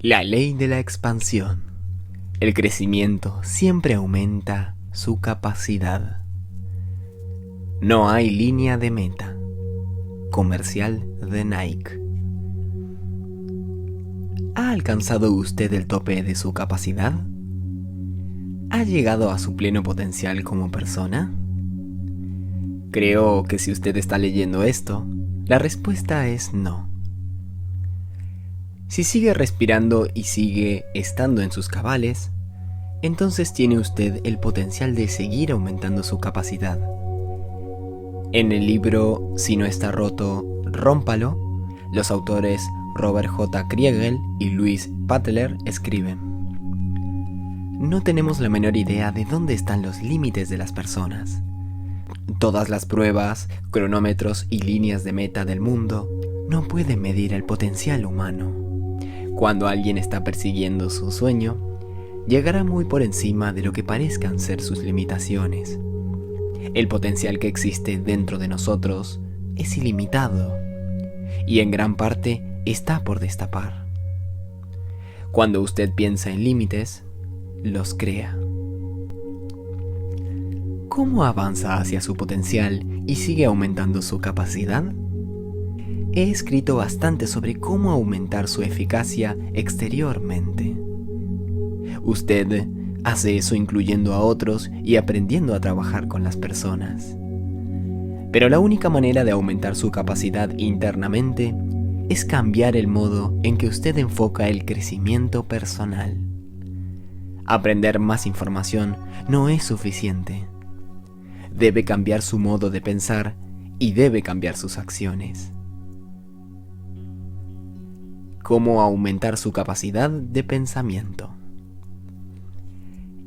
La ley de la expansión. El crecimiento siempre aumenta su capacidad. No hay línea de meta. Comercial de Nike. ¿Ha alcanzado usted el tope de su capacidad? ¿Ha llegado a su pleno potencial como persona? Creo que si usted está leyendo esto, la respuesta es no. Si sigue respirando y sigue estando en sus cabales, entonces tiene usted el potencial de seguir aumentando su capacidad. En el libro Si no está roto, rómpalo, los autores Robert J. Kriegel y Louise Butler escriben: no tenemos la menor idea de dónde están los límites de las personas. Todas las pruebas, cronómetros y líneas de meta del mundo no pueden medir el potencial humano. Cuando alguien está persiguiendo su sueño, llegará muy por encima de lo que parezcan ser sus limitaciones. El potencial que existe dentro de nosotros es ilimitado y en gran parte está por destapar. Cuando usted piensa en límites, los crea. ¿Cómo avanza hacia su potencial y sigue aumentando su capacidad? He escrito bastante sobre cómo aumentar su eficacia exteriormente. Usted hace eso incluyendo a otros y aprendiendo a trabajar con las personas. Pero la única manera de aumentar su capacidad internamente es cambiar el modo en que usted enfoca el crecimiento personal. Aprender más información no es suficiente. Debe cambiar su modo de pensar y debe cambiar sus acciones. ¿Cómo aumentar su capacidad de pensamiento?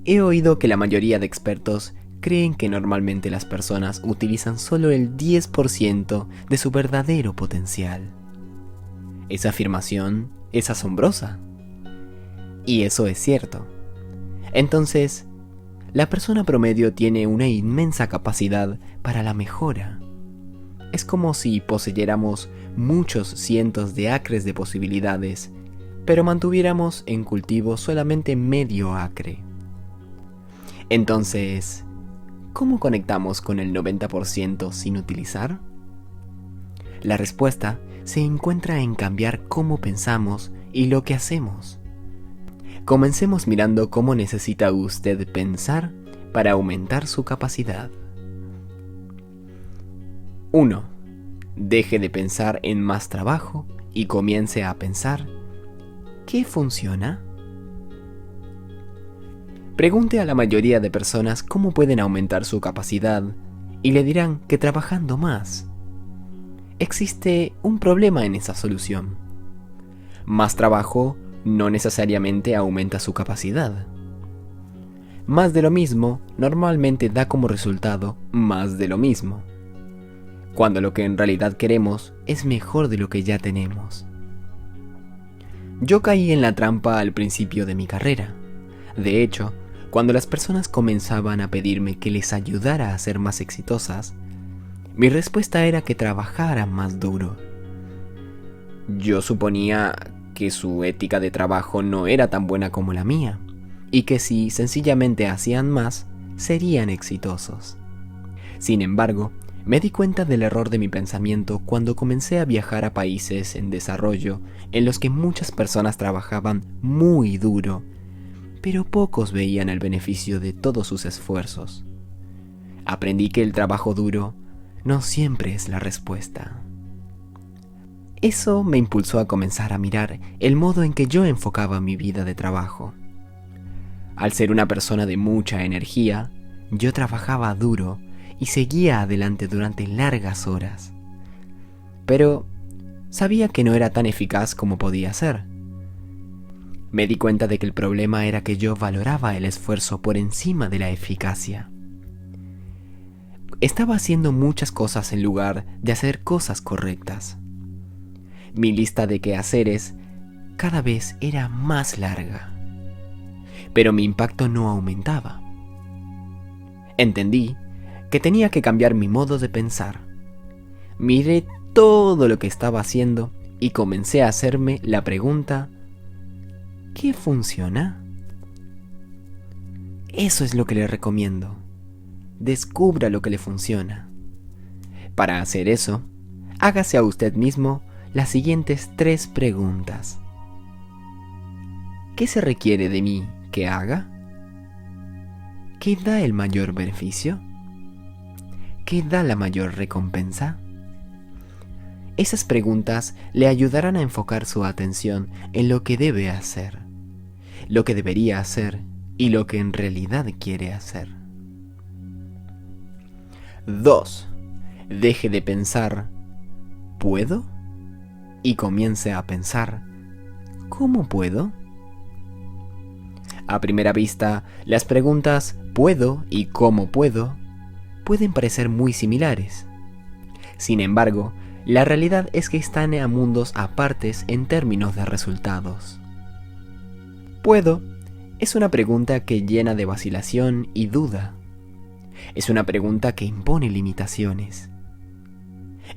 He oído que la mayoría de expertos creen que normalmente las personas utilizan solo el 10% de su verdadero potencial. Esa afirmación es asombrosa. Y eso es cierto. Entonces, la persona promedio tiene una inmensa capacidad para la mejora. Es como si poseyéramos muchos cientos de acres de posibilidades, pero mantuviéramos en cultivo solamente medio acre. Entonces, ¿cómo conectamos con el 90% sin utilizar? La respuesta se encuentra en cambiar cómo pensamos y lo que hacemos. Comencemos mirando cómo necesita usted pensar para aumentar su capacidad. 1. Deje de pensar en más trabajo y comience a pensar: ¿qué funciona? Pregunte a la mayoría de personas cómo pueden aumentar su capacidad y le dirán que trabajando más. Existe un problema en esa solución. Más trabajo no necesariamente aumenta su capacidad. Más de lo mismo normalmente da como resultado más de lo mismo, cuando lo que en realidad queremos es mejor de lo que ya tenemos. Yo caí en la trampa al principio de mi carrera. De hecho, cuando las personas comenzaban a pedirme que les ayudara a ser más exitosas, mi respuesta era que trabajaran más duro. Yo suponía que su ética de trabajo no era tan buena como la mía, y que si sencillamente hacían más, serían exitosos. Sin embargo, me di cuenta del error de mi pensamiento cuando comencé a viajar a países en desarrollo en los que muchas personas trabajaban muy duro, pero pocos veían el beneficio de todos sus esfuerzos. Aprendí que el trabajo duro no siempre es la respuesta. Eso me impulsó a comenzar a mirar el modo en que yo enfocaba mi vida de trabajo. Al ser una persona de mucha energía, yo trabajaba duro y seguía adelante durante largas horas. Pero sabía que no era tan eficaz como podía ser. Me di cuenta de que el problema era que yo valoraba el esfuerzo por encima de la eficacia. Estaba haciendo muchas cosas en lugar de hacer cosas correctas. Mi lista de quehaceres cada vez era más larga, pero mi impacto no aumentaba. Entendí que tenía que cambiar mi modo de pensar. Miré todo lo que estaba haciendo y comencé a hacerme la pregunta: ¿Qué funciona? Eso es lo que le recomiendo. Descubra lo que le funciona. Para hacer eso, hágase a usted mismo las siguientes 3 preguntas. ¿Qué se requiere de mí que haga? ¿Qué da el mayor beneficio? ¿Qué da la mayor recompensa? Esas preguntas le ayudarán a enfocar su atención en lo que debe hacer, lo que debería hacer y lo que en realidad quiere hacer. 2. Deje de pensar ¿puedo? Y comience a pensar ¿cómo puedo? A primera vista, las preguntas ¿puedo? Y ¿cómo puedo? Pueden parecer muy similares. Sin embargo, la realidad es que están a mundos apartes en términos de resultados. ¿Puedo? Es una pregunta que llena de vacilación y duda. Es una pregunta que impone limitaciones.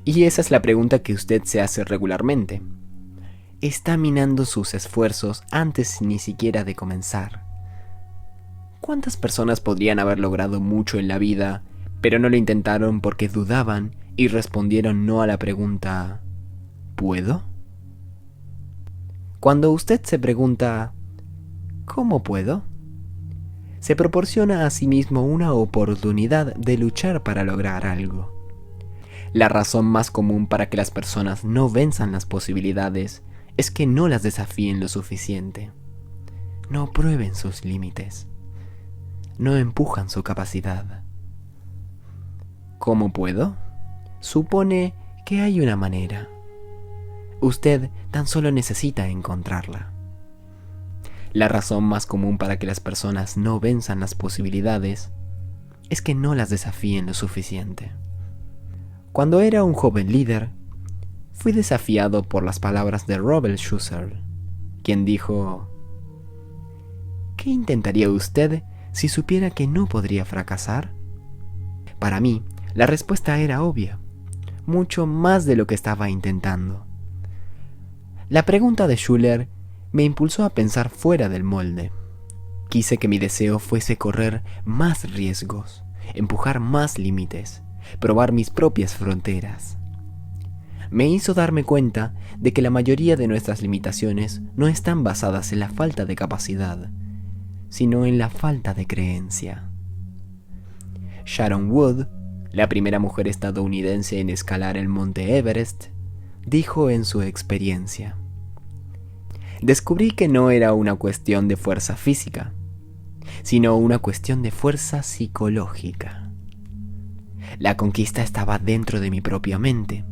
Y esa es la pregunta que usted se hace regularmente. Está minando sus esfuerzos antes ni siquiera de comenzar. ¿Cuántas personas podrían haber logrado mucho en la vida, pero no lo intentaron porque dudaban y respondieron no a la pregunta ¿puedo? Cuando usted se pregunta ¿cómo puedo?, se proporciona a sí mismo una oportunidad de luchar para lograr algo. La razón más común para que las personas no venzan las posibilidades es que no las desafíen lo suficiente. No prueben sus límites. No empujan su capacidad. ¿Cómo puedo? Supone que hay una manera. Usted tan solo necesita encontrarla. La razón más común para que las personas no venzan las posibilidades es que no las desafíen lo suficiente. Cuando era un joven líder, fui desafiado por las palabras de Robert Schuster, quien dijo: ¿qué intentaría usted si supiera que no podría fracasar? Para mí, la respuesta era obvia, mucho más de lo que estaba intentando. La pregunta de Schuller me impulsó a pensar fuera del molde. Quise que mi deseo fuese correr más riesgos, empujar más límites, probar mis propias fronteras. Me hizo darme cuenta de que la mayoría de nuestras limitaciones no están basadas en la falta de capacidad, sino en la falta de creencia. Sharon Wood, la primera mujer estadounidense en escalar el monte Everest, dijo en su experiencia: descubrí que no era una cuestión de fuerza física, sino una cuestión de fuerza psicológica. La conquista estaba dentro de mi propia mente,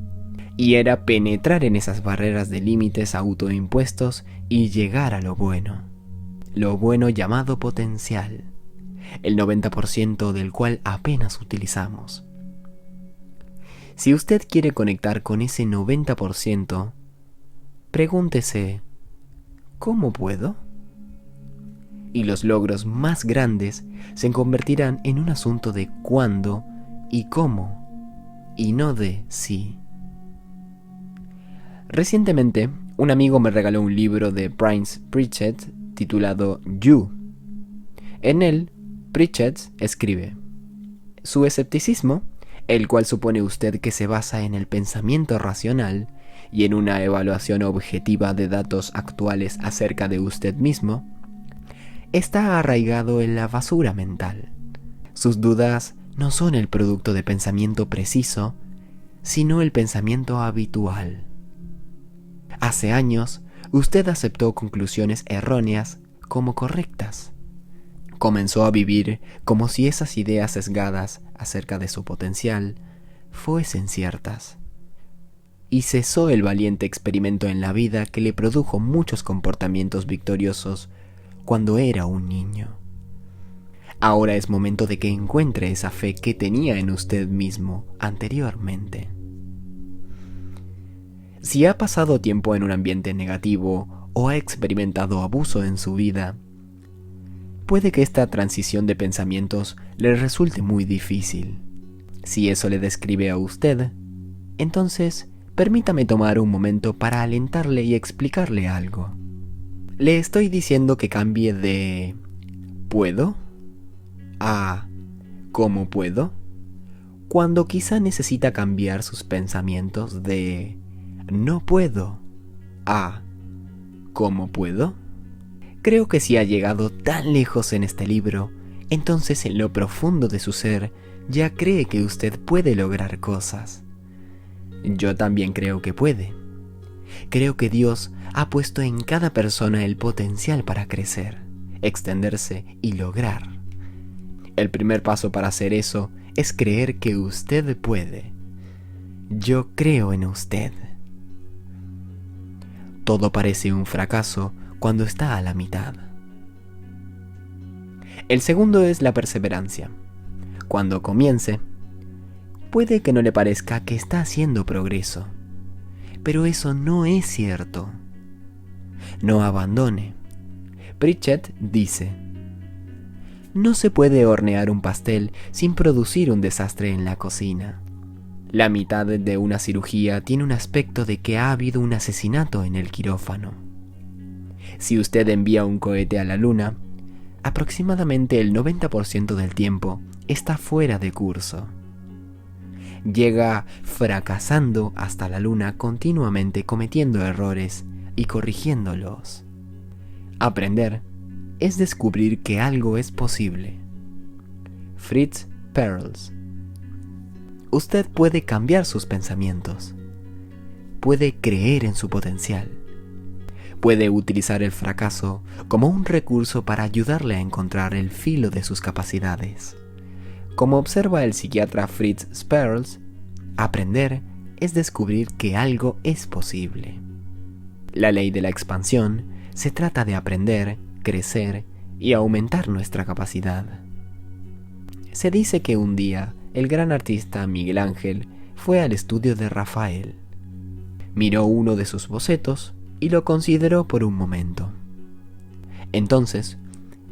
y era penetrar en esas barreras de límites autoimpuestos y llegar a lo bueno llamado potencial, el 90% del cual apenas utilizamos. Si usted quiere conectar con ese 90%, pregúntese: ¿cómo puedo? Y los logros más grandes se convertirán en un asunto de cuándo y cómo, y no de si. Recientemente, un amigo me regaló un libro de Brian Pritchett titulado You. En él, Pritchett escribe: su escepticismo, el cual supone usted que se basa en el pensamiento racional y en una evaluación objetiva de datos actuales acerca de usted mismo, está arraigado en la basura mental. Sus dudas no son el producto de pensamiento preciso, sino el pensamiento habitual. Hace años, usted aceptó conclusiones erróneas como correctas. Comenzó a vivir como si esas ideas sesgadas acerca de su potencial fuesen ciertas. Y cesó el valiente experimento en la vida que le produjo muchos comportamientos victoriosos cuando era un niño. Ahora es momento de que encuentre esa fe que tenía en usted mismo anteriormente. Si ha pasado tiempo en un ambiente negativo o ha experimentado abuso en su vida, puede que esta transición de pensamientos le resulte muy difícil. Si eso le describe a usted, entonces permítame tomar un momento para alentarle y explicarle algo. Le estoy diciendo que cambie de ¿puedo? A ¿cómo puedo? Cuando quizá necesita cambiar sus pensamientos de no puedo a ¿cómo puedo? Creo que si ha llegado tan lejos en este libro, entonces en lo profundo de su ser ya cree que usted puede lograr cosas. Yo también creo que puede. Creo que Dios ha puesto en cada persona el potencial para crecer, extenderse y lograr. El primer paso para hacer eso es creer que usted puede. Yo creo en usted. Todo parece un fracaso cuando está a la mitad. El segundo es la perseverancia. Cuando comience, puede que no le parezca que está haciendo progreso, pero eso no es cierto. No abandone. Pritchett dice: no se puede hornear un pastel sin producir un desastre en la cocina. La mitad de una cirugía tiene un aspecto de que ha habido un asesinato en el quirófano. Si usted envía un cohete a la luna, aproximadamente el 90% del tiempo está fuera de curso. Llega fracasando hasta la luna continuamente cometiendo errores y corrigiéndolos. Aprender es descubrir que algo es posible. Fritz Perls. Usted puede cambiar sus pensamientos. Puede creer en su potencial. Puede utilizar el fracaso como un recurso para ayudarle a encontrar el filo de sus capacidades. Como observa el psiquiatra Fritz Perls, aprender es descubrir que algo es posible. La ley de la expansión se trata de aprender, crecer y aumentar nuestra capacidad. Se dice que un día el gran artista Miguel Ángel fue al estudio de Rafael. Miró uno de sus bocetos y lo consideró por un momento. Entonces,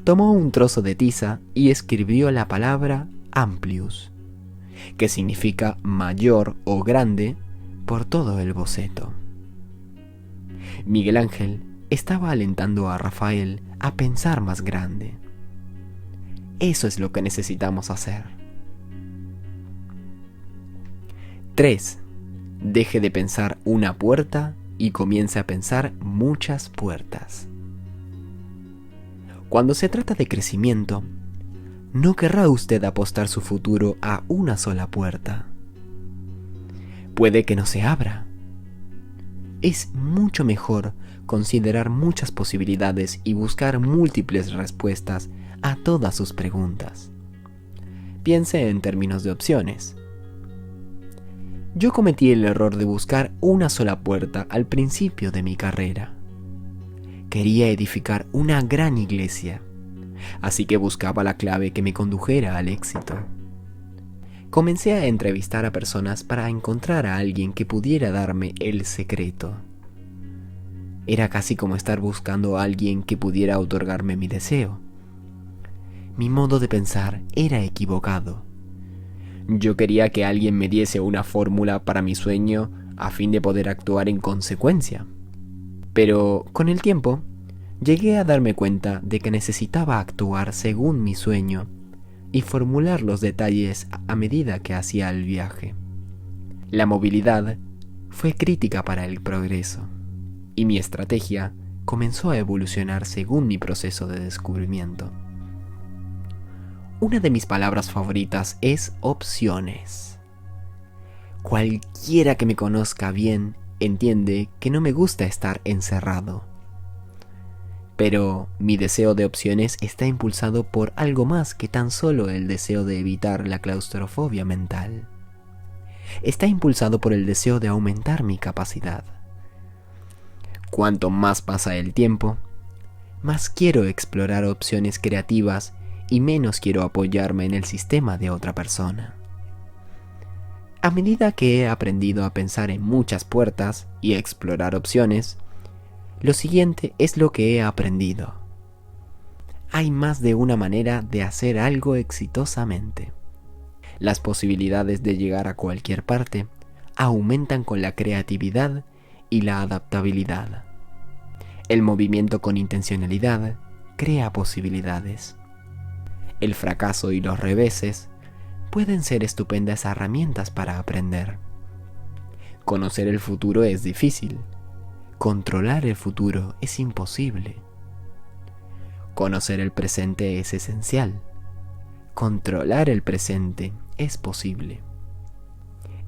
tomó un trozo de tiza y escribió la palabra amplius, que significa mayor o grande, por todo el boceto. Miguel Ángel estaba alentando a Rafael a pensar más grande. Eso es lo que necesitamos hacer. 3. Deje de pensar una puerta y comience a pensar muchas puertas. Cuando se trata de crecimiento, no querrá usted apostar su futuro a una sola puerta. Puede que no se abra. Es mucho mejor considerar muchas posibilidades y buscar múltiples respuestas a todas sus preguntas. Piense en términos de opciones. Yo cometí el error de buscar una sola puerta al principio de mi carrera. Quería edificar una gran iglesia, así que buscaba la clave que me condujera al éxito. Comencé a entrevistar a personas para encontrar a alguien que pudiera darme el secreto. Era casi como estar buscando a alguien que pudiera otorgarme mi deseo. Mi modo de pensar era equivocado. Yo quería que alguien me diese una fórmula para mi sueño a fin de poder actuar en consecuencia. Pero con el tiempo, llegué a darme cuenta de que necesitaba actuar según mi sueño y formular los detalles a medida que hacía el viaje. La movilidad fue crítica para el progreso, y mi estrategia comenzó a evolucionar según mi proceso de descubrimiento. Una de mis palabras favoritas es opciones. Cualquiera que me conozca bien entiende que no me gusta estar encerrado. Pero mi deseo de opciones está impulsado por algo más que tan solo el deseo de evitar la claustrofobia mental. Está impulsado por el deseo de aumentar mi capacidad. Cuanto más pasa el tiempo, más quiero explorar opciones creativas y menos quiero apoyarme en el sistema de otra persona. A medida que he aprendido a pensar en muchas puertas y a explorar opciones, lo siguiente es lo que he aprendido. Hay más de una manera de hacer algo exitosamente. Las posibilidades de llegar a cualquier parte aumentan con la creatividad y la adaptabilidad. El movimiento con intencionalidad crea posibilidades. El fracaso y los reveses pueden ser estupendas herramientas para aprender. Conocer el futuro es difícil. Controlar el futuro es imposible. Conocer el presente es esencial. Controlar el presente es posible.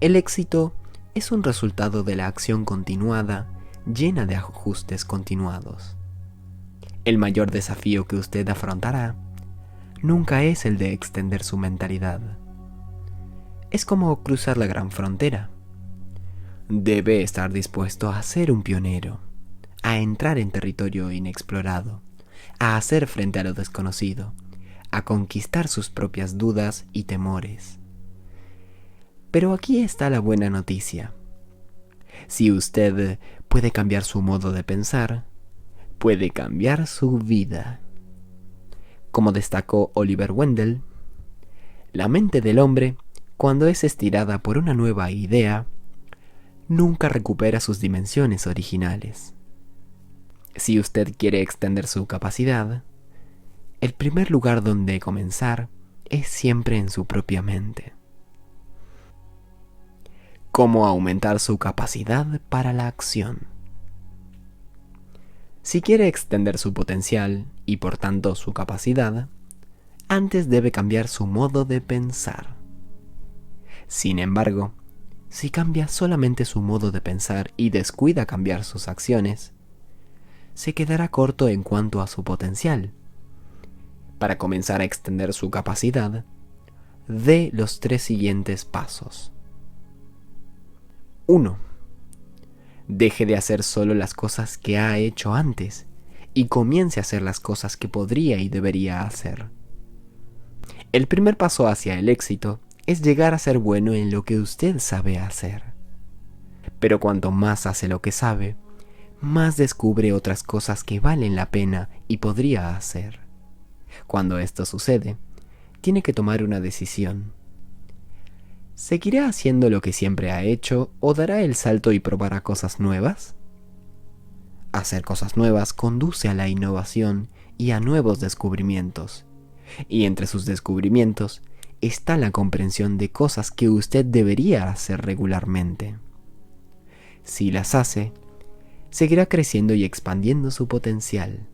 El éxito es un resultado de la acción continuada, llena de ajustes continuados. El mayor desafío que usted afrontará nunca es el de extender su mentalidad. Es como cruzar la gran frontera. Debe estar dispuesto a ser un pionero, a entrar en territorio inexplorado, a hacer frente a lo desconocido, a conquistar sus propias dudas y temores. Pero aquí está la buena noticia. Si usted puede cambiar su modo de pensar, puede cambiar su vida. Como destacó Oliver Wendell, la mente del hombre, cuando es estirada por una nueva idea, nunca recupera sus dimensiones originales. Si usted quiere extender su capacidad, el primer lugar donde comenzar es siempre en su propia mente. ¿Cómo aumentar su capacidad para la acción? Si quiere extender su potencial y por tanto su capacidad, antes debe cambiar su modo de pensar. Sin embargo, si cambia solamente su modo de pensar y descuida cambiar sus acciones, se quedará corto en cuanto a su potencial. Para comenzar a extender su capacidad, dé los 3 siguientes pasos. 1. Deje de hacer solo las cosas que ha hecho antes y comience a hacer las cosas que podría y debería hacer. El primer paso hacia el éxito es llegar a ser bueno en lo que usted sabe hacer. Pero cuanto más hace lo que sabe, más descubre otras cosas que valen la pena y podría hacer. Cuando esto sucede, tiene que tomar una decisión. ¿Seguirá haciendo lo que siempre ha hecho o dará el salto y probará cosas nuevas? Hacer cosas nuevas conduce a la innovación y a nuevos descubrimientos. Y entre sus descubrimientos está la comprensión de cosas que usted debería hacer regularmente. Si las hace, seguirá creciendo y expandiendo su potencial.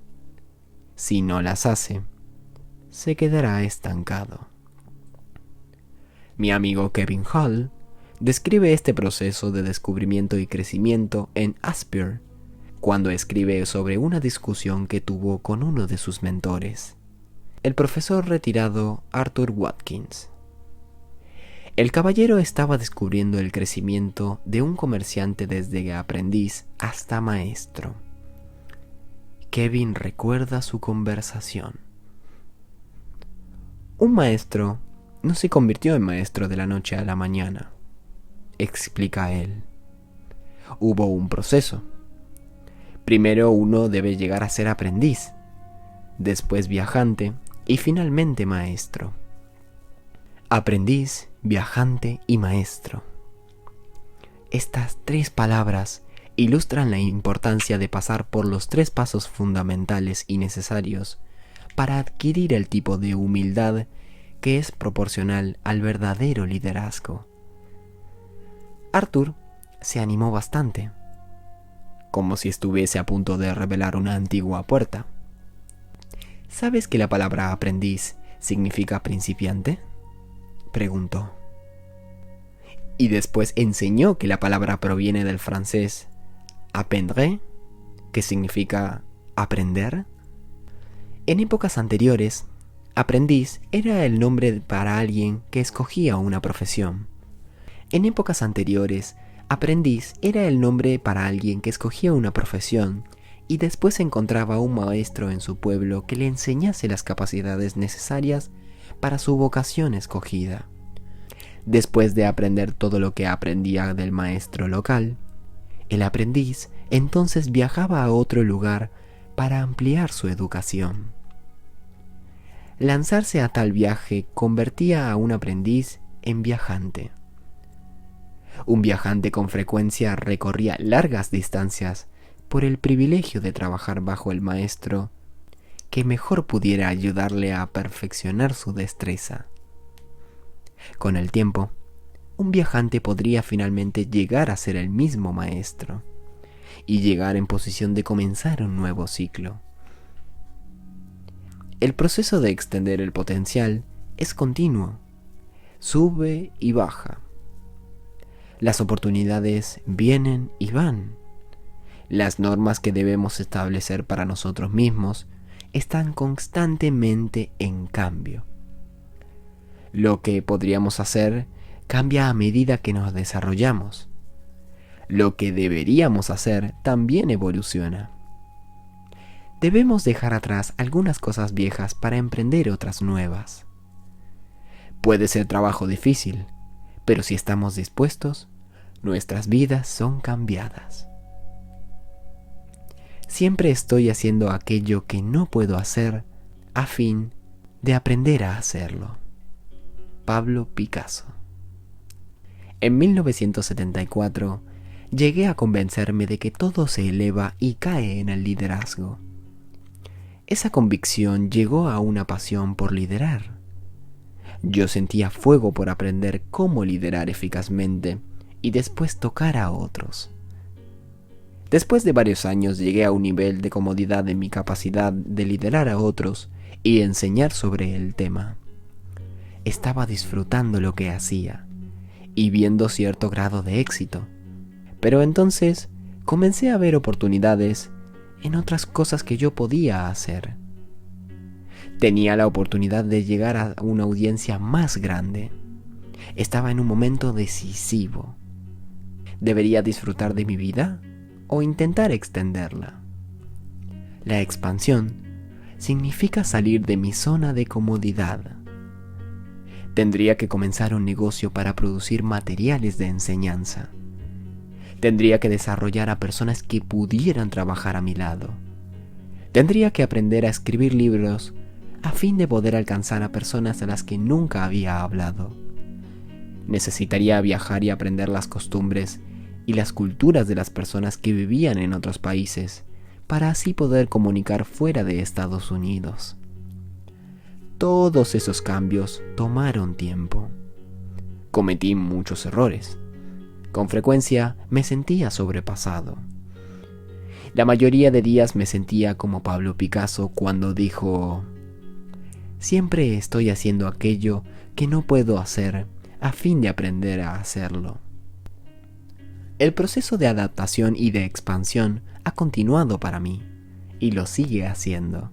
Si no las hace, se quedará estancado. Mi amigo Kevin Hall describe este proceso de descubrimiento y crecimiento en Aspire, cuando escribe sobre una discusión que tuvo con uno de sus mentores, el profesor retirado Arthur Watkins. El caballero estaba descubriendo el crecimiento de un comerciante desde aprendiz hasta maestro. Kevin recuerda su conversación. Un maestro no se convirtió en maestro de la noche a la mañana, explica él. Hubo un proceso. Primero uno debe llegar a ser aprendiz, después viajante y finalmente maestro. Aprendiz, viajante y maestro. Estas 3 palabras ilustran la importancia de pasar por los 3 pasos fundamentales y necesarios para adquirir el tipo de humildad que es proporcional al verdadero liderazgo. Arthur se animó bastante, como si estuviese a punto de revelar una antigua puerta. ¿Sabes que la palabra aprendiz significa principiante?, preguntó. Y después enseñó que la palabra proviene del francés apprendre, que significa aprender. En épocas anteriores, aprendiz era el nombre para alguien que escogía una profesión. En épocas anteriores, aprendiz era el nombre para alguien que escogía una profesión y después encontraba un maestro en su pueblo que le enseñase las capacidades necesarias para su vocación escogida. Después de aprender todo lo que aprendía del maestro local, el aprendiz entonces viajaba a otro lugar para ampliar su educación. Lanzarse a tal viaje convertía a un aprendiz en viajante. Un viajante con frecuencia recorría largas distancias por el privilegio de trabajar bajo el maestro que mejor pudiera ayudarle a perfeccionar su destreza. Con el tiempo, un viajante podría finalmente llegar a ser el mismo maestro y llegar en posición de comenzar un nuevo ciclo. El proceso de extender el potencial es continuo, sube y baja. Las oportunidades vienen y van. Las normas que debemos establecer para nosotros mismos están constantemente en cambio. Lo que podríamos hacer cambia a medida que nos desarrollamos. Lo que deberíamos hacer también evoluciona. Debemos dejar atrás algunas cosas viejas para emprender otras nuevas. Puede ser trabajo difícil, pero si estamos dispuestos, nuestras vidas son cambiadas. Siempre estoy haciendo aquello que no puedo hacer a fin de aprender a hacerlo. Pablo Picasso. En 1974, llegué a convencerme de que todo se eleva y cae en el liderazgo. Esa convicción llegó a una pasión por liderar. Yo sentía fuego por aprender cómo liderar eficazmente y después tocar a otros. Después de varios años llegué a un nivel de comodidad en mi capacidad de liderar a otros y enseñar sobre el tema. Estaba disfrutando lo que hacía y viendo cierto grado de éxito. Pero entonces comencé a ver oportunidades en otras cosas que yo podía hacer. Tenía la oportunidad de llegar a una audiencia más grande. Estaba en un momento decisivo. ¿Debería disfrutar de mi vida o intentar extenderla? La expansión significa salir de mi zona de comodidad. Tendría que comenzar un negocio para producir materiales de enseñanza. Tendría que desarrollar a personas que pudieran trabajar a mi lado. Tendría que aprender a escribir libros a fin de poder alcanzar a personas a las que nunca había hablado. Necesitaría viajar y aprender las costumbres y las culturas de las personas que vivían en otros países, para así poder comunicar fuera de Estados Unidos. Todos esos cambios tomaron tiempo. Cometí muchos errores. Con frecuencia me sentía sobrepasado. La mayoría de días me sentía como Pablo Picasso cuando dijo: siempre estoy haciendo aquello que no puedo hacer a fin de aprender a hacerlo. El proceso de adaptación y de expansión ha continuado para mí, y lo sigue haciendo.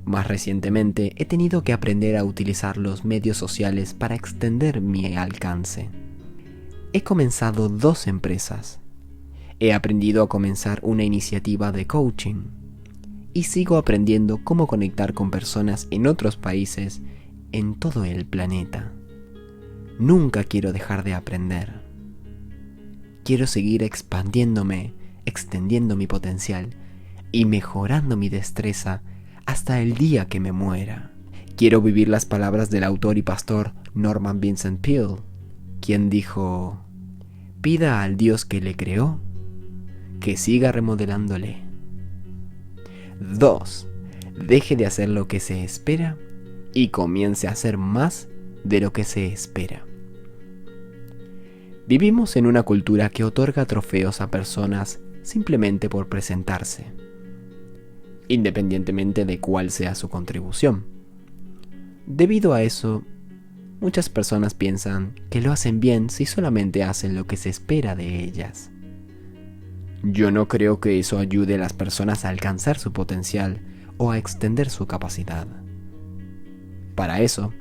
Más recientemente he tenido que aprender a utilizar los medios sociales para extender mi alcance. He comenzado 2 empresas. He aprendido a comenzar una iniciativa de coaching. Y sigo aprendiendo cómo conectar con personas en otros países en todo el planeta. Nunca quiero dejar de aprender. Quiero seguir expandiéndome, extendiendo mi potencial y mejorando mi destreza hasta el día que me muera. Quiero vivir las palabras del autor y pastor Norman Vincent Peale, quien dijo: pida al Dios que le creó que siga remodelándole. 2. Deje de hacer lo que se espera y comience a hacer más de lo que se espera. Vivimos en una cultura que otorga trofeos a personas simplemente por presentarse, independientemente de cuál sea su contribución. Debido a eso, muchas personas piensan que lo hacen bien si solamente hacen lo que se espera de ellas. Yo no creo que eso ayude a las personas a alcanzar su potencial o a extender su capacidad. Para eso,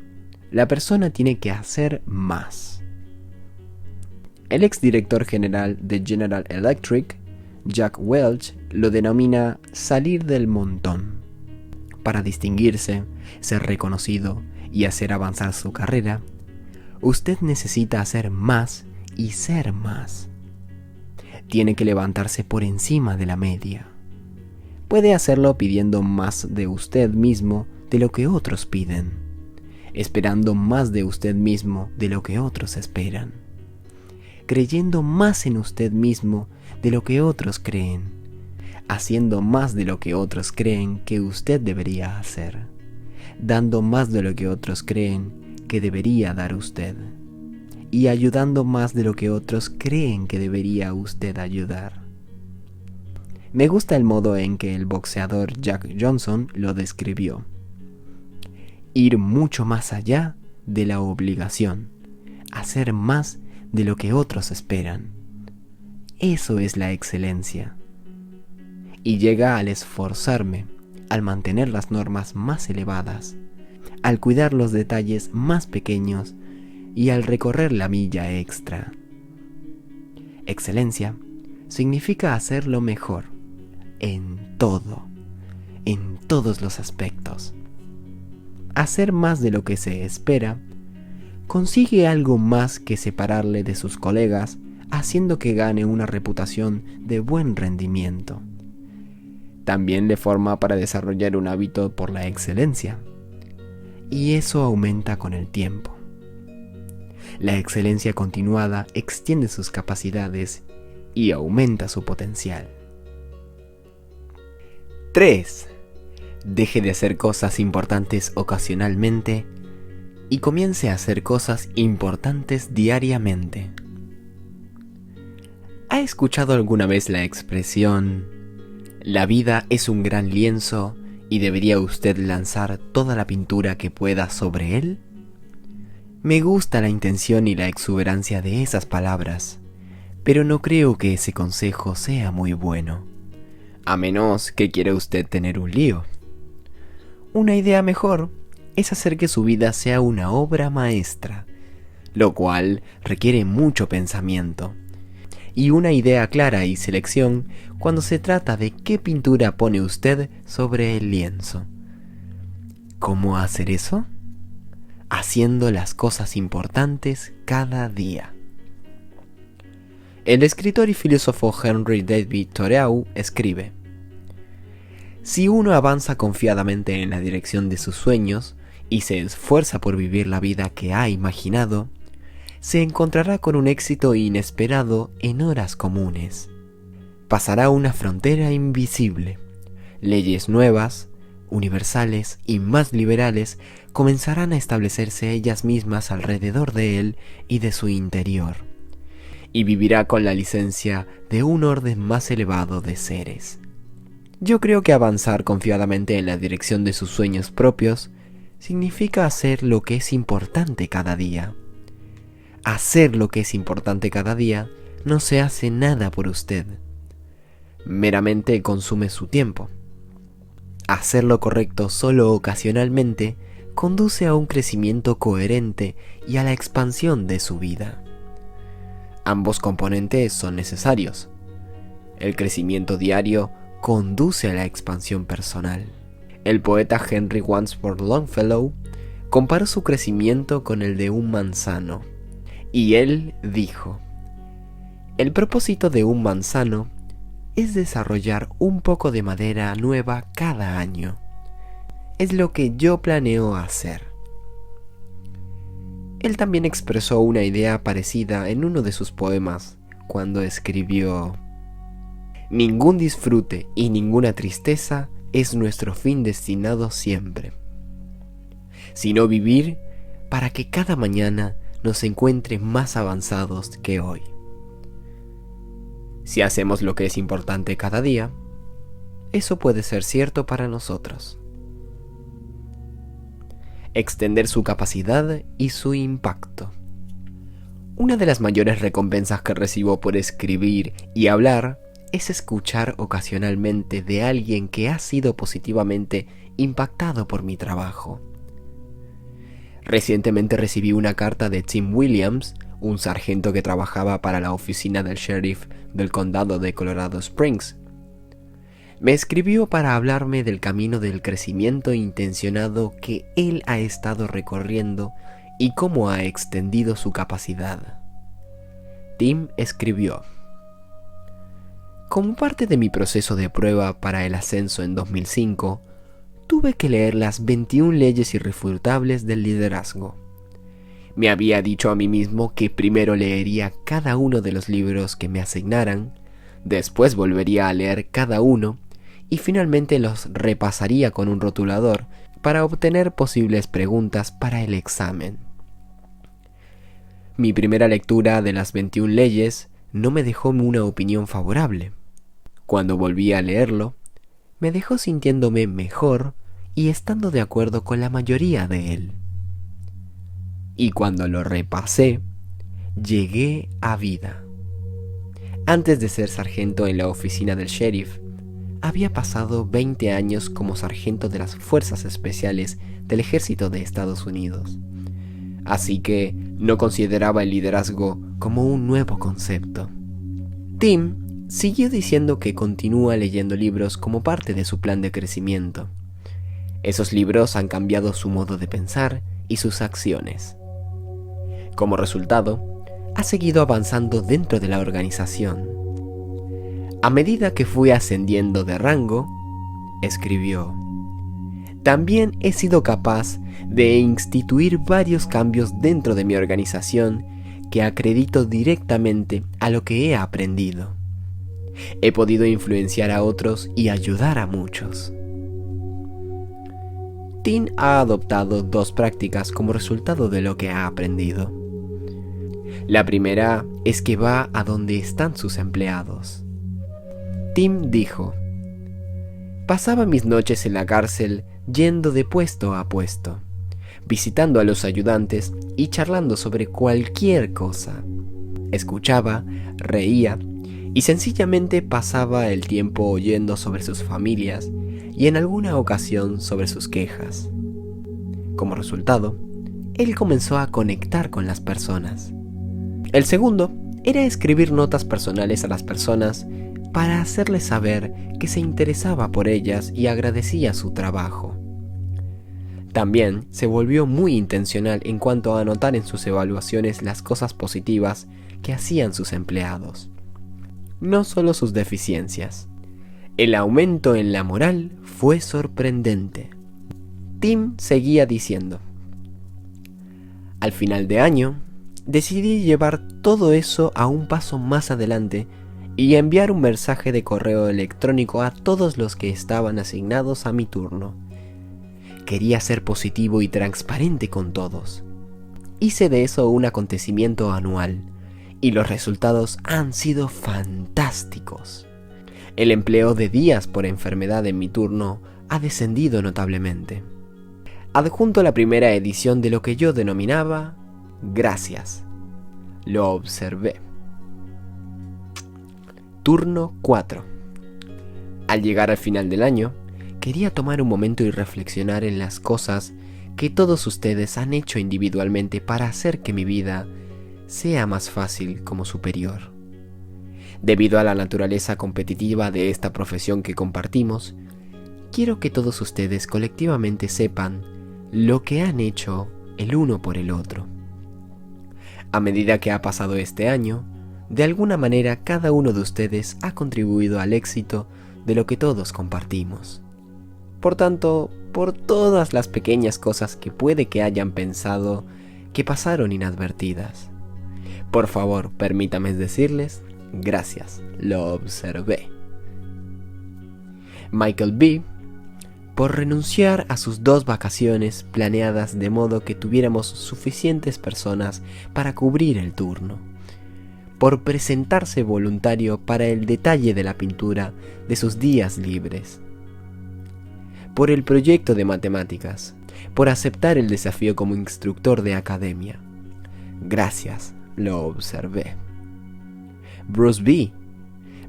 la persona tiene que hacer más. El exdirector general de General Electric, Jack Welch, lo denomina salir del montón. Para distinguirse, ser reconocido y hacer avanzar su carrera, usted necesita hacer más y ser más. Tiene que levantarse por encima de la media. Puede hacerlo pidiendo más de usted mismo de lo que otros piden, esperando más de usted mismo de lo que otros esperan, creyendo más en usted mismo de lo que otros creen, haciendo más de lo que otros creen que usted debería hacer, dando más de lo que otros creen que debería dar usted, y ayudando más de lo que otros creen que debería usted ayudar. Me gusta el modo en que el boxeador Jack Johnson lo describió. Ir mucho más allá de la obligación, hacer más de lo que otros esperan. Eso es la excelencia. Y llega al esforzarme, al mantener las normas más elevadas, al cuidar los detalles más pequeños y al recorrer la milla extra. Excelencia significa hacerlo mejor, en todo, en todos los aspectos. Hacer más de lo que se espera, consigue algo más que separarle de sus colegas, haciendo que gane una reputación de buen rendimiento. También le forma para desarrollar un hábito por la excelencia, y eso aumenta con el tiempo. La excelencia continuada extiende sus capacidades y aumenta su potencial. 3. Deje de hacer cosas importantes ocasionalmente y comience a hacer cosas importantes diariamente. ¿Ha escuchado alguna vez la expresión: la vida es un gran lienzo y debería usted lanzar toda la pintura que pueda sobre él? Me gusta la intención y la exuberancia de esas palabras, pero no creo que ese consejo sea muy bueno, a menos que quiera usted tener un lío. Una idea mejor es hacer que su vida sea una obra maestra, lo cual requiere mucho pensamiento, y una idea clara y selección cuando se trata de qué pintura pone usted sobre el lienzo. ¿Cómo hacer eso? Haciendo las cosas importantes cada día. El escritor y filósofo Henry David Thoreau escribe: si uno avanza confiadamente en la dirección de sus sueños y se esfuerza por vivir la vida que ha imaginado, se encontrará con un éxito inesperado en horas comunes. Pasará una frontera invisible. Leyes nuevas, universales y más liberales comenzarán a establecerse ellas mismas alrededor de él y de su interior, y vivirá con la licencia de un orden más elevado de seres. Yo creo que avanzar confiadamente en la dirección de sus sueños propios significa hacer lo que es importante cada día. Hacer lo que es importante cada día no se hace nada por usted. Meramente consume su tiempo. Hacer lo correcto solo ocasionalmente conduce a un crecimiento coherente y a la expansión de su vida. Ambos componentes son necesarios. El crecimiento diario conduce a la expansión personal. El poeta Henry Wadsworth Longfellow comparó su crecimiento con el de un manzano, y él dijo: el propósito de un manzano es desarrollar un poco de madera nueva cada año. Es lo que yo planeo hacer. Él también expresó una idea parecida en uno de sus poemas, cuando escribió: ningún disfrute y ninguna tristeza es nuestro fin destinado siempre, sino vivir para que cada mañana nos encuentre más avanzados que hoy. Si hacemos lo que es importante cada día, eso puede ser cierto para nosotros. Extender su capacidad y su impacto. Una de las mayores recompensas que recibo por escribir y hablar es escuchar ocasionalmente de alguien que ha sido positivamente impactado por mi trabajo. Recientemente recibí una carta de Tim Williams, un sargento que trabajaba para la oficina del sheriff del condado de Colorado Springs. Me escribió para hablarme del camino del crecimiento intencionado que él ha estado recorriendo y cómo ha extendido su capacidad. Tim escribió: como parte de mi proceso de prueba para el ascenso en 2005, tuve que leer las 21 leyes irrefutables del liderazgo. Me había dicho a mí mismo que primero leería cada uno de los libros que me asignaran, Después volvería a leer cada uno y finalmente los repasaría con un rotulador para obtener posibles preguntas para el examen. Mi primera lectura de las 21 leyes no me dejó una opinión favorable. Cuando volví a leerlo, me dejó sintiéndome mejor y estando de acuerdo con la mayoría de él. Y cuando lo repasé, llegué a vida. Antes de ser sargento en la oficina del sheriff, había pasado 20 años como sargento de las Fuerzas Especiales del Ejército de Estados Unidos. Así que no consideraba el liderazgo como un nuevo concepto. Tim siguió diciendo que continúa leyendo libros como parte de su plan de crecimiento. Esos libros han cambiado su modo de pensar y sus acciones. Como resultado, ha seguido avanzando dentro de la organización. A medida que fui ascendiendo de rango, escribió, también he sido capaz de instituir varios cambios dentro de mi organización que acredito directamente a lo que he aprendido. He podido influenciar a otros y ayudar a muchos. Tim ha adoptado 2 prácticas como resultado de lo que ha aprendido. La primera es que va a donde están sus empleados. Tim dijo, pasaba mis noches en la cárcel yendo de puesto a puesto, visitando a los ayudantes y charlando sobre cualquier cosa. Escuchaba, reía y sencillamente pasaba el tiempo oyendo sobre sus familias y en alguna ocasión sobre sus quejas. Como resultado, él comenzó a conectar con las personas. El segundo era escribir notas personales a las personas para hacerles saber que se interesaba por ellas y agradecía su trabajo. También se volvió muy intencional en cuanto a anotar en sus evaluaciones las cosas positivas que hacían sus empleados, no solo sus deficiencias. El aumento en la moral fue sorprendente. Tim seguía diciendo, al final de año, decidí llevar todo eso a un paso más adelante y enviar un mensaje de correo electrónico a todos los que estaban asignados a mi turno. Quería ser positivo y transparente con todos. Hice de eso un acontecimiento anual y los resultados han sido fantásticos. El empleo de días por enfermedad en mi turno ha descendido notablemente. Adjunto la primera edición de lo que yo denominaba Gracias. Lo observé. Turno 4. Al llegar al final del año, quería tomar un momento y reflexionar en las cosas que todos ustedes han hecho individualmente para hacer que mi vida sea más fácil como superior. Debido a la naturaleza competitiva de esta profesión que compartimos, quiero que todos ustedes colectivamente sepan lo que han hecho el uno por el otro. A medida que ha pasado este año, de alguna manera cada uno de ustedes ha contribuido al éxito de lo que todos compartimos. Por tanto, por todas las pequeñas cosas que puede que hayan pensado que pasaron inadvertidas, por favor, permítame decirles, gracias, lo observé. Michael B., por renunciar a sus 2 vacaciones planeadas de modo que tuviéramos suficientes personas para cubrir el turno. Por presentarse voluntario para el detalle de la pintura de sus días libres. Por el proyecto de matemáticas. Por aceptar el desafío como instructor de academia. Gracias, lo observé. Bruce B.,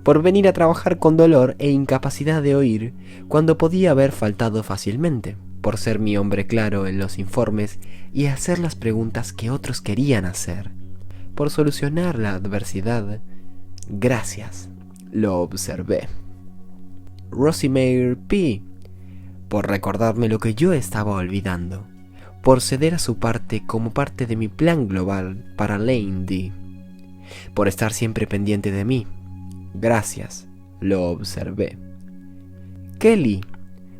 por venir a trabajar con dolor e incapacidad de oír cuando podía haber faltado fácilmente, por ser mi hombre claro en los informes y hacer las preguntas que otros querían hacer, por solucionar la adversidad. Gracias, lo observé. Rosie Mayer P., por recordarme lo que yo estaba olvidando, por ceder a su parte como parte de mi plan global para Lane D., por estar siempre pendiente de mí. Gracias, lo observé. Kelly,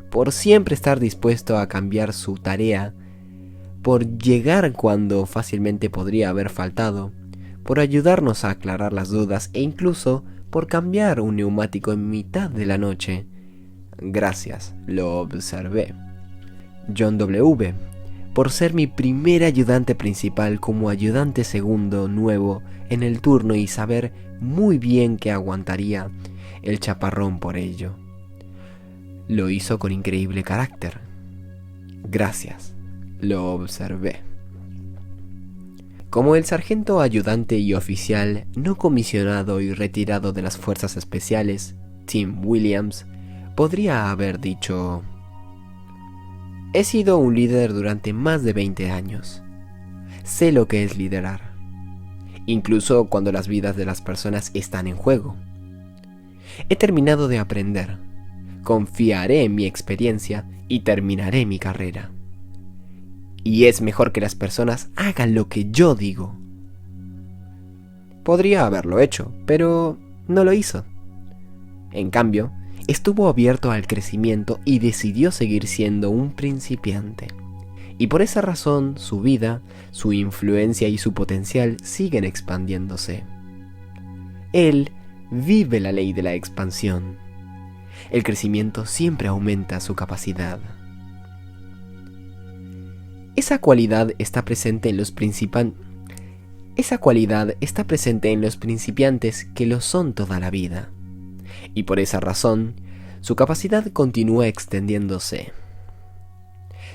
por siempre estar dispuesto a cambiar su tarea, por llegar cuando fácilmente podría haber faltado, por ayudarnos a aclarar las dudas e incluso por cambiar un neumático en mitad de la noche. Gracias, lo observé. John W., por ser mi primer ayudante principal como ayudante segundo nuevo en el turno y saber muy bien que aguantaría el chaparrón por ello. Lo hizo con increíble carácter. Gracias, lo observé. Como el sargento ayudante y oficial no comisionado y retirado de las fuerzas especiales, Tim Williams, podría haber dicho: he sido un líder durante más de 20 años. Sé lo que es liderar, incluso cuando las vidas de las personas están en juego. He terminado de aprender, confiaré en mi experiencia y terminaré mi carrera. Y es mejor que las personas hagan lo que yo digo. Podría haberlo hecho, pero no lo hizo. En cambio, estuvo abierto al crecimiento y decidió seguir siendo un principiante. Y por esa razón, su vida, su influencia y su potencial siguen expandiéndose. Él vive la ley de la expansión. El crecimiento siempre aumenta su capacidad. Esa cualidad está presente en los principiantes que lo son toda la vida. Y por esa razón, su capacidad continúa extendiéndose.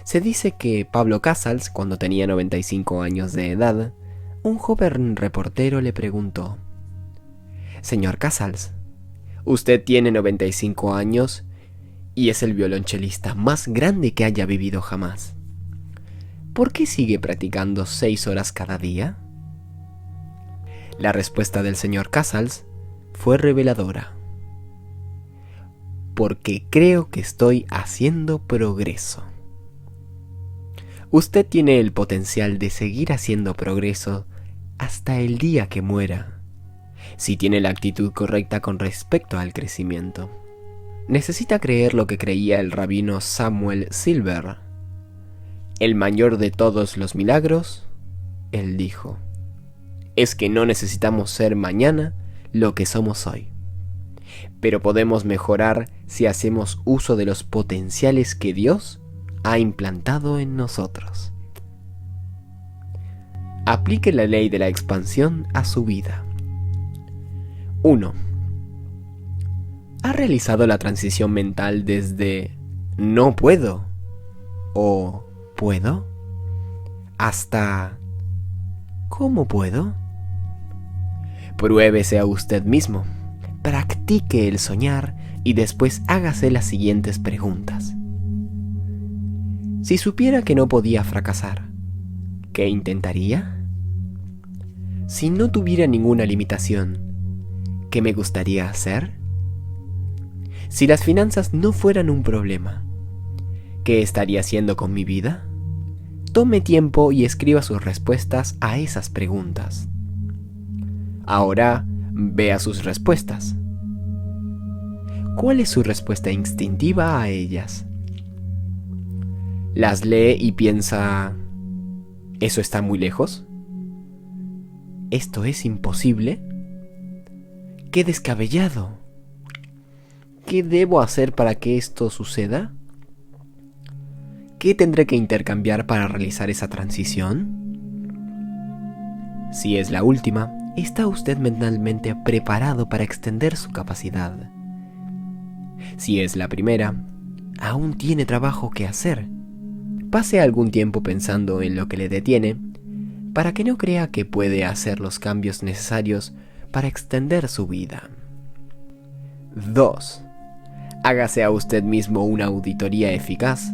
Se dice que Pablo Casals, cuando tenía 95 años de edad, un joven reportero le preguntó: «Señor Casals, usted tiene 95 años y es el violonchelista más grande que haya vivido jamás. ¿Por qué sigue practicando 6 horas cada día?». La respuesta del señor Casals fue reveladora: «Porque creo que estoy haciendo progreso». Usted tiene el potencial de seguir haciendo progreso hasta el día que muera, si tiene la actitud correcta con respecto al crecimiento. Necesita creer lo que creía el rabino Samuel Silver. El mayor de todos los milagros, él dijo, es que no necesitamos ser mañana lo que somos hoy, pero podemos mejorar si hacemos uso de los potenciales que Dios ha implantado en nosotros. Aplique la ley de la expansión a su vida. 1. ¿Ha realizado la transición mental desde no puedo o puedo hasta ¿cómo puedo? Pruébese a usted mismo, practique el soñar y después hágase las siguientes preguntas. Si supiera que no podía fracasar, ¿qué intentaría? Si no tuviera ninguna limitación, ¿qué me gustaría hacer? Si las finanzas no fueran un problema, ¿qué estaría haciendo con mi vida? Tome tiempo y escriba sus respuestas a esas preguntas. Ahora, vea sus respuestas. ¿Cuál es su respuesta instintiva a ellas? ¿Las lee y piensa, ¿eso está muy lejos? ¿Esto es imposible? ¡Qué descabellado! ¿Qué debo hacer para que esto suceda? ¿Qué tendré que intercambiar para realizar esa transición? Si es la última, ¿está usted mentalmente preparado para extender su capacidad? Si es la primera, aún tiene trabajo que hacer. Pase algún tiempo pensando en lo que le detiene, para que no crea que puede hacer los cambios necesarios para extender su vida. 2. Hágase a usted mismo una auditoría eficaz,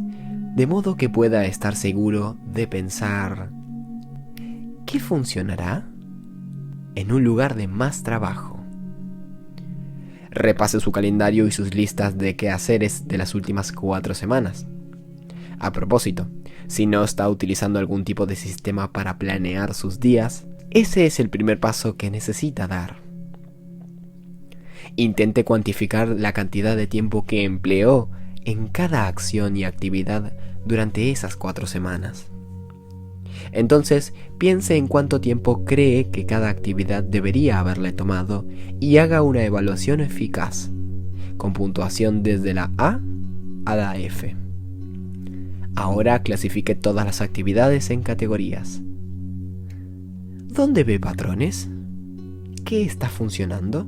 de modo que pueda estar seguro de pensar, ¿qué funcionará en un lugar de más trabajo? Repase su calendario y sus listas de quehaceres de las últimas 4 semanas. A propósito, si no está utilizando algún tipo de sistema para planear sus días, ese es el primer paso que necesita dar. Intente cuantificar la cantidad de tiempo que empleó en cada acción y actividad durante esas 4 semanas. Entonces, piense en cuánto tiempo cree que cada actividad debería haberle tomado y haga una evaluación eficaz, con puntuación desde la A a la F. Ahora clasifique todas las actividades en categorías. ¿Dónde ve patrones? ¿Qué está funcionando?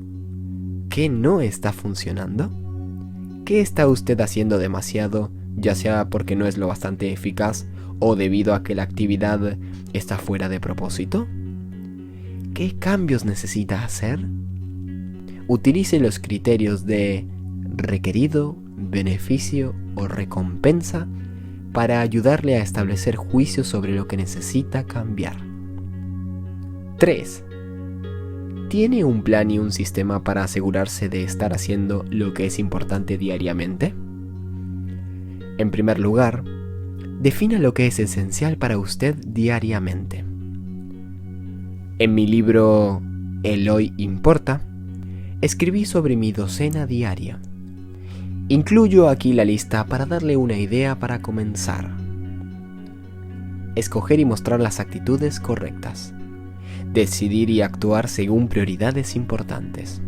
¿Qué no está funcionando? ¿Qué está usted haciendo demasiado, ya sea porque no es lo bastante eficaz o debido a que la actividad está fuera de propósito? ¿Qué cambios necesita hacer? Utilice los criterios de requerido, beneficio o recompensa para ayudarle a establecer juicios sobre lo que necesita cambiar. 3. ¿Tiene un plan y un sistema para asegurarse de estar haciendo lo que es importante diariamente? En primer lugar, defina lo que es esencial para usted diariamente. En mi libro El Hoy Importa, escribí sobre mi docena diaria. Incluyo aquí la lista para darle una idea para comenzar. Escoger y mostrar las actitudes correctas. Decidir y actuar según prioridades importantes.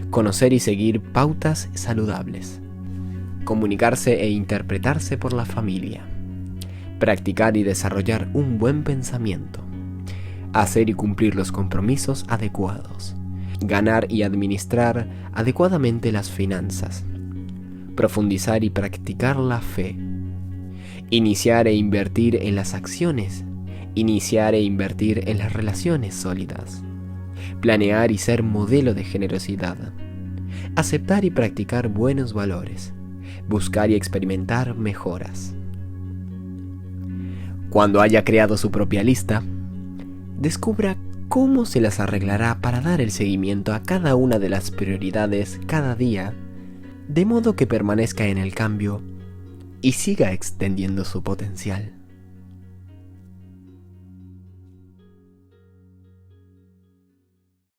Conocer y seguir pautas saludables. Comunicarse e interpretarse por la familia. Practicar y desarrollar un buen pensamiento. Hacer y cumplir los compromisos adecuados. Ganar y administrar adecuadamente las finanzas. Profundizar y practicar la fe. Iniciar e invertir en las acciones. Iniciar e invertir en las relaciones sólidas. Planear y ser modelo de generosidad. Aceptar y practicar buenos valores. Buscar y experimentar mejoras. Cuando haya creado su propia lista, descubra cómo se las arreglará para dar el seguimiento a cada una de las prioridades cada día, de modo que permanezca en el cambio y siga extendiendo su potencial.